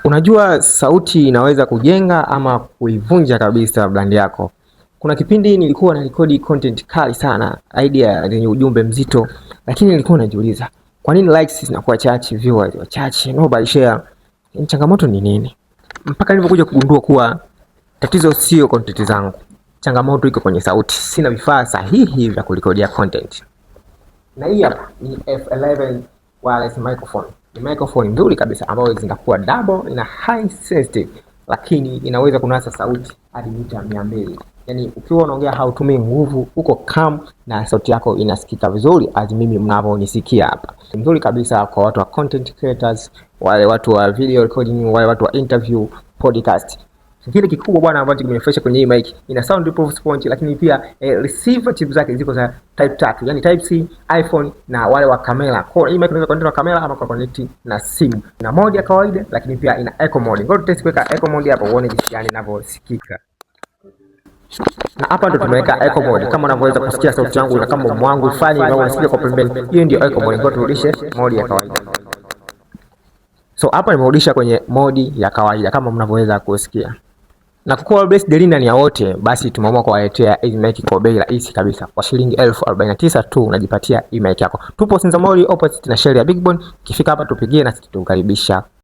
Unajua sauti inaweza kujenga ama kuivunja kabisa brand yako. Kuna kipindi nilikuwa na record content kali sana, idea zenye ujumbe mzito, lakini nilikuwa najiuliza, kwa nini likes zinakuwa chache, viewers wachache, nobody share? Changamoto ni nini? Mpaka nilipokuja kugundua kuwa tatizo sio content zangu. Changamoto iko kwenye sauti. Sina vifaa sahihi vya kurekodia content. Na hii hapa ni F11 wireless microphone. Ni microphone nzuri kabisa ambayo zinakuwa double, ina high sensitive, lakini inaweza kunasa sauti hadi mita 200. Yaani ukiwa unaongea hautumii nguvu, uko calm na sauti yako inasikika vizuri as mimi mnavyonisikia hapa. Nzuri kabisa kwa watu wa content creators, wale watu wa video recording, wale watu wa interview, podcast. Kile kikubwa bwana ambacho kimenifurahisha kwenye hii mic, ina soundproof sponge, lakini pia receiver chip zake ziko za type 3, yani type C, iPhone na wale wa kamera. Kwa hii mic unaweza connect na kamera ama connect na simu. Na mode ya kawaida, lakini pia ina echo mode. Ngoja test kuweka echo mode hapa uone jinsi gani inavyosikika. Na hapa ndo tumeweka echo mode. Kama unavyoweza kusikia sauti yangu na kama mwangu fani na unasikia kwa pembeni. Hiyo ndio echo mode. Ngoja turudishe mode ya kawaida. So hapa nimerudisha kwenye mode ya kawaida kama mnavyoweza kusikia. Na kwa kuwa best deal ni ya wote, basi tumeamua kuwaletea hii mic kwa bei rahisi kabisa. Kwa shilingi 1049 tu unajipatia hii mic yako. Tupo Sinza Mall opposite na Shell ya Big Bone. Ukifika hapa tupigie na sisi tukukaribisha.